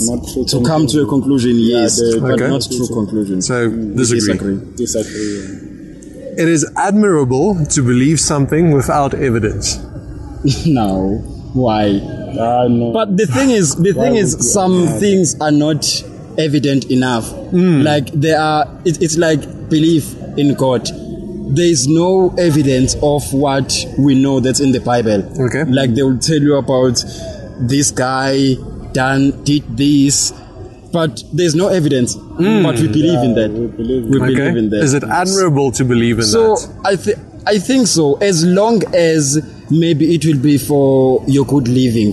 to come to a conclusion, yes, but not true conclusions. So, disagree. Disagree. It is admirable to believe something without evidence. No. Why? No. But the thing is, some things are not evident enough. Like it's like belief in God. There is no evidence of what we know that's in the Bible. Okay. Like they will tell you about this guy did this, but there's no evidence. But we believe in that. We believe in that. Is it admirable to believe in that? So I think so, as long as maybe it will be for your good living,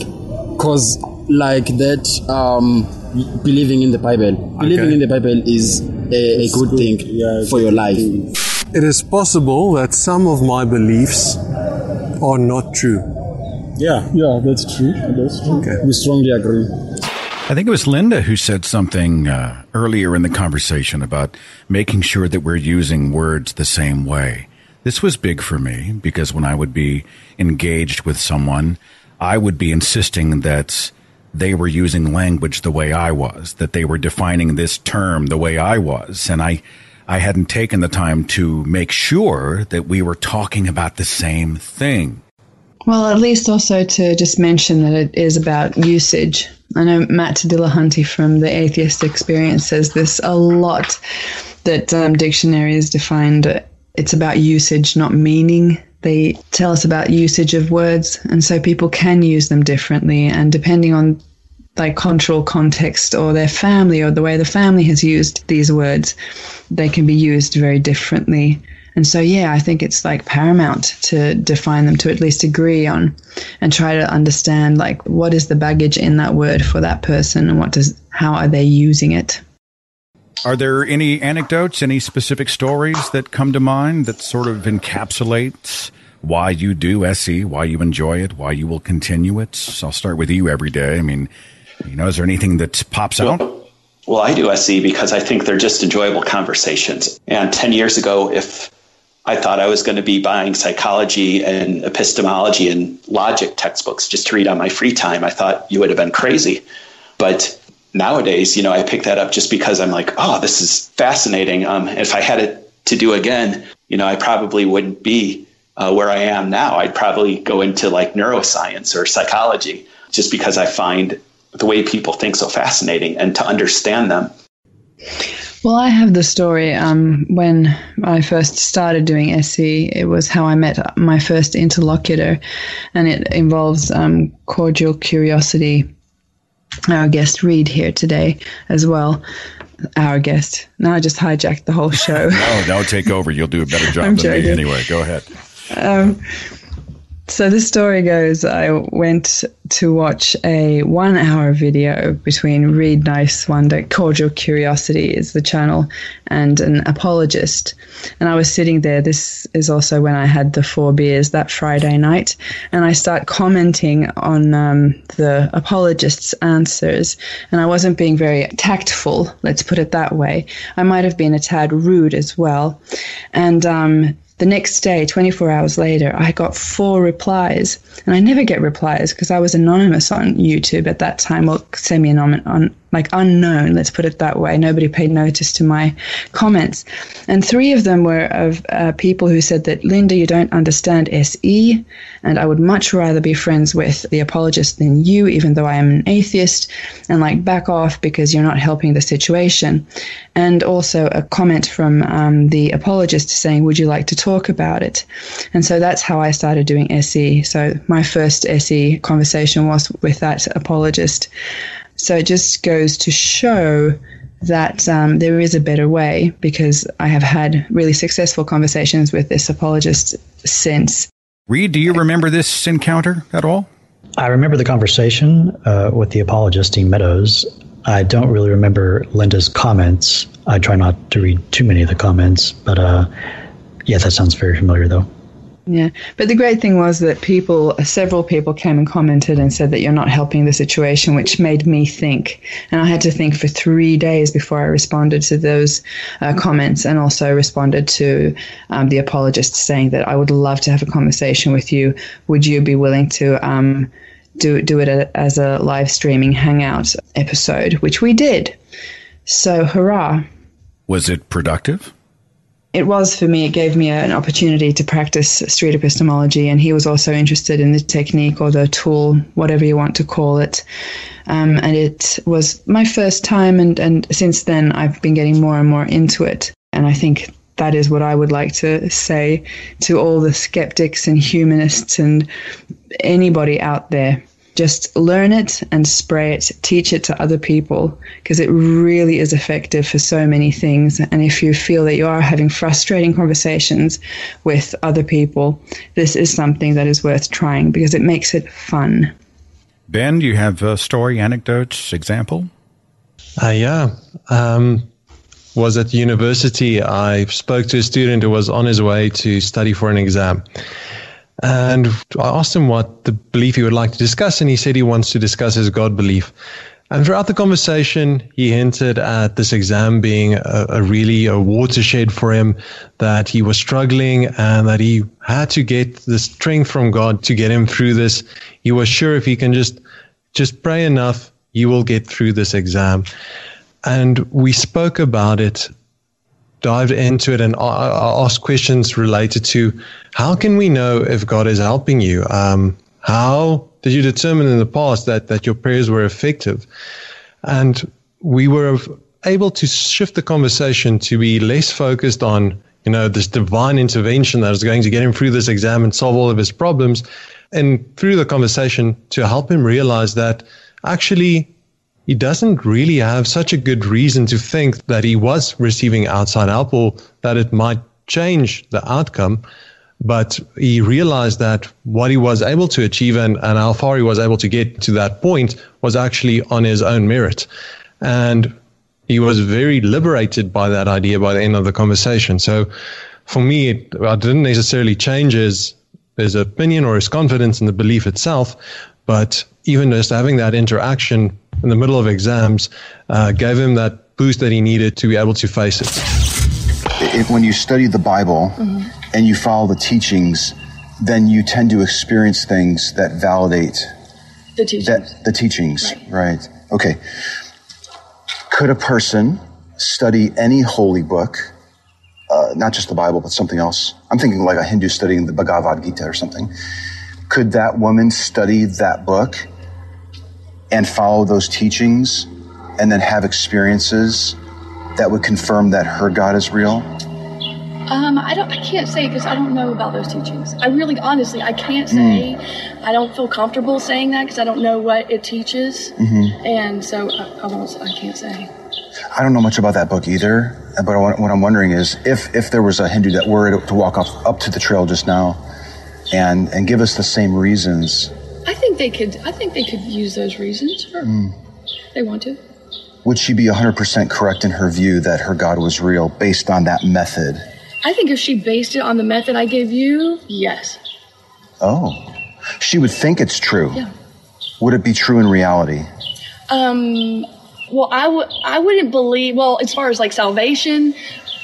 because like that, believing in the Bible, believing in the Bible is a good thing for your life. It is possible that some of my beliefs are not true. Yeah, that's true. Okay. We strongly agree. I think it was Linda who said something earlier in the conversation about making sure that we're using words the same way. This was big for me because when I would be engaged with someone, I would be insisting that they were using language the way I was, that they were defining this term the way I was. And I hadn't taken the time to make sure that we were talking about the same thing. Well, at least also to just mention that it is about usage. I know Matt Dillahunty from the Atheist Experience says this a lot, that dictionary is defined, it's about usage, not meaning. They tell us about usage of words, and so people can use them differently, and depending on like cultural context or their family or the way the family has used these words, they can be used very differently. And so, yeah, I think it's like paramount to define them, to at least agree on and try to understand like what is the baggage in that word for that person and how are they using it. Are there any anecdotes, any specific stories that come to mind that sort of encapsulates why you do SE, why you enjoy it, why you will continue it? So I'll start with you every day. I mean, is there anything that pops out? Well, I do SE because I think they're just enjoyable conversations. And 10 years ago, if I thought I was going to be buying psychology and epistemology and logic textbooks just to read on my free time, I thought you would have been crazy. But nowadays, I pick that up just because I'm like, oh, this is fascinating. If I had it to do again, I probably wouldn't be where I am now. I'd probably go into like neuroscience or psychology just because I find the way people think so fascinating and to understand them. Well, I have the story. When I first started doing SE, it was how I met my first interlocutor, and it involves cordial curiosity. Our guest Reed here today as well. our guest. Now I just hijacked the whole show. No, take over. You'll do a better job I'm than joking. me anyway. Go ahead. So the story goes, I went to watch a 1-hour video between Read Nice Wonder, Cordial Curiosity is the channel, and an apologist. And I was sitting there. This is also when I had the 4 beers that Friday night. And I start commenting on the apologist's answers. And I wasn't being very tactful, let's put it that way. I might have been a tad rude as well. And the next day, 24 hours later, I got 4 replies. And I never get replies because I was anonymous on YouTube at that time, or semi-anonymous, unknown, let's put it that way. Nobody paid notice to my comments. And 3 of them were of people who said that, Linda, you don't understand SE, and I would much rather be friends with the apologist than you, even though I am an atheist, and back off because you're not helping the situation. And also a comment from the apologist saying, would you like to talk about it? And so that's how I started doing SE. So my first SE conversation was with that apologist. So it just goes to show that there is a better way, because I have had really successful conversations with this apologist since. Reed, do you remember this encounter at all? I remember the conversation with the apologist, Dean Meadows. I don't really remember Linda's comments. I try not to read too many of the comments, but yeah, that sounds very familiar, though. Yeah, but the great thing was that several people came and commented and said that you're not helping the situation, which made me think. And I had to think for 3 days before I responded to those comments, and also responded to the apologist saying that I would love to have a conversation with you. Would you be willing to do it as a live streaming hangout episode, which we did. So hurrah. Was it productive? It was for me. It gave me an opportunity to practice street epistemology, and he was also interested in the technique or the tool, whatever you want to call it. And it was my first time, and since then I've been getting more and more into it. And I think that is what I would like to say to all the skeptics and humanists and anybody out there. Just learn it and spray it, teach it to other people, because it really is effective for so many things. And if you feel that you are having frustrating conversations with other people, this is something that is worth trying because it makes it fun. Ben, do you have a story, anecdotes, example? Yeah. Was at university. I spoke to a student who was on his way to study for an exam. And I asked him what the belief he would like to discuss, and he said he wants to discuss his God belief. And throughout the conversation, he hinted at this exam being a watershed for him, that he was struggling and that he had to get the strength from God to get him through this. He was sure if he can just pray enough, he will get through this exam. And we spoke about it, dived into it, and I asked questions related to how can we know if God is helping you? How did you determine in the past that your prayers were effective? And we were able to shift the conversation to be less focused on, this divine intervention that is going to get him through this exam and solve all of his problems, and through the conversation to help him realize that actually he doesn't really have such a good reason to think that he was receiving outside help or that it might change the outcome. But he realized that what he was able to achieve and how far he was able to get to that point was actually on his own merit. And he was very liberated by that idea by the end of the conversation. So for me, I didn't necessarily change his opinion or his confidence in the belief itself, but even just having that interaction in the middle of exams gave him that boost that he needed to be able to face it. When you study the Bible and you follow the teachings, then you tend to experience things that validate the teachings. The teachings, right? Okay. Could a person study any holy book, not just the Bible, but something else? I'm thinking like a Hindu studying the Bhagavad Gita or something. Could that woman study that book and follow those teachings and then have experiences that would confirm that her God is real? I can't say because I don't know about those teachings. I really, honestly, I can't say. I don't feel comfortable saying that because I don't know what it teaches. And so I can't say. I don't know much about that book either, but what I'm wondering is if there was a Hindu that were to walk up to the trail just now and give us the same reasons. I think they could use those reasons. Sure. They want to. Would she be 100% correct in her view that her God was real based on that method? I think if she based it on the method I gave you, yes. Oh. She would think it's true. Yeah. Would it be true in reality? Well, I wouldn't believe, well, as far as like salvation,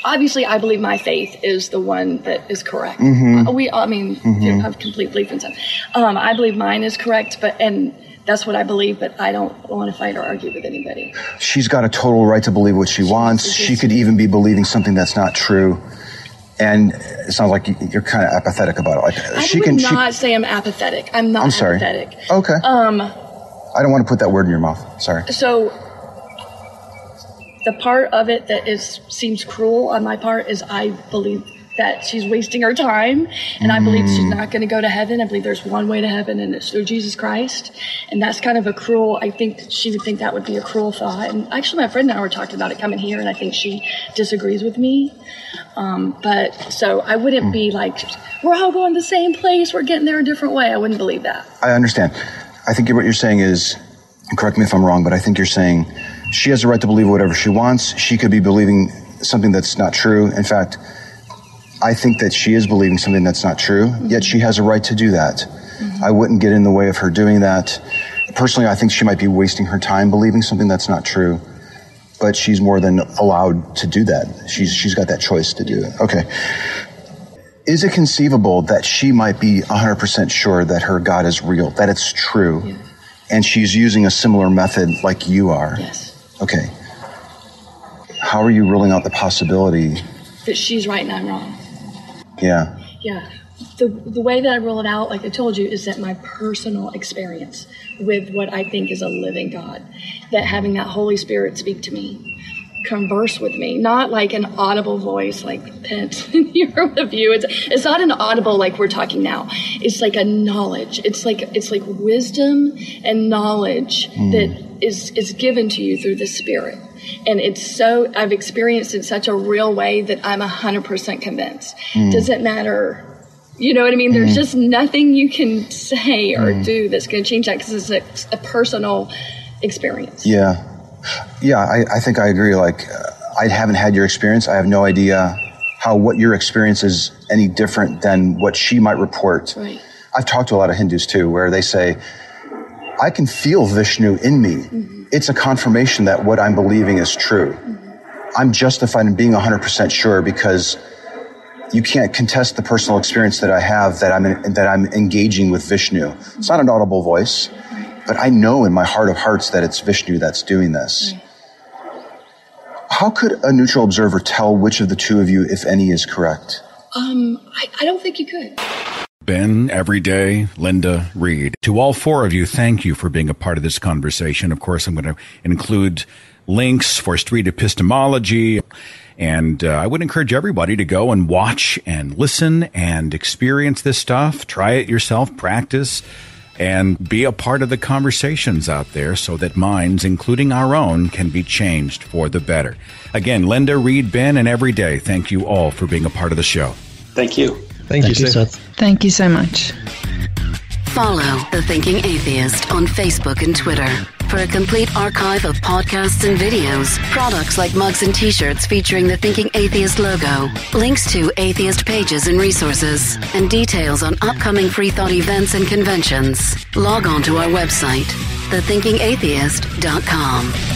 obviously I believe my faith is the one that is correct. You have complete belief in something. I believe mine is correct, and that's what I believe, but I don't want to fight or argue with anybody. She's got a total right to believe what she wants. She could even be believing something that's not true. And it sounds like you're kind of apathetic about it. Like I would not say I'm apathetic. I'm not apathetic. Okay. I don't want to put that word in your mouth. Sorry. So the part of it that seems cruel on my part is I believe that she's wasting her time, and I believe she's not going to go to heaven. I believe there's one way to heaven, and it's through Jesus Christ. And that's kind of I think she would think that would be a cruel thought. And actually, my friend and I were talking about it coming here, and I think she disagrees with me. But so I wouldn't be like, we're all going the same place, we're getting there a different way. I wouldn't believe that. I understand. I think what you're saying is, and correct me if I'm wrong, but I think you're saying she has a right to believe whatever she wants. She could be believing something that's not true. In fact, I think that she is believing something that's not true, yet she has a right to do that. I wouldn't get in the way of her doing that. Personally, I think she might be wasting her time believing something that's not true, but she's more than allowed to do that. She's got that choice to do it. Okay. Is it conceivable that she might be 100% sure that her God is real, that it's true, and she's using a similar method like you are? Yes. Okay. How are you ruling out the possibility that she's right and I'm wrong? Yeah. Yeah. The way that I rule it out, like I told you, is that my personal experience with what I think is a living God, that having that Holy Spirit speak to me, converse with me, not like an audible voice like Pence in here with you. It's not an audible like we're talking now. It's like a knowledge. It's like wisdom and knowledge that is given to you through the Spirit. And I've experienced it in such a real way that I'm 100% convinced. Doesn't matter. You know what I mean? There's just nothing you can say or do that's going to change that because it's a personal experience. Yeah. Yeah, I think I agree. Like, I haven't had your experience. I have no idea what your experience is any different than what she might report. Right. I've talked to a lot of Hindus too, where they say, I can feel Vishnu in me. It's a confirmation that what I'm believing is true. I'm justified in being 100% sure because you can't contest the personal experience that I have that I'm engaging with Vishnu. It's not an audible voice, but I know in my heart of hearts that it's Vishnu that's doing this. How could a neutral observer tell which of the two of you, if any, is correct? I don't think you could. Ben, Everyday, Linda, Reed. To all four of you, thank you for being a part of this conversation. Of course, I'm going to include links for Street Epistemology. And I would encourage everybody to go and watch and listen and experience this stuff. Try it yourself, practice, and be a part of the conversations out there so that minds, including our own, can be changed for the better. Again, Linda, Reed, Ben, and Everyday, thank you all for being a part of the show. Thank you. Thank you, Seth. Thank you so much. Follow The Thinking Atheist on Facebook and Twitter for a complete archive of podcasts and videos, products like mugs and t-shirts featuring the Thinking Atheist logo, links to atheist pages and resources, and details on upcoming free thought events and conventions. Log on to our website, thethinkingatheist.com.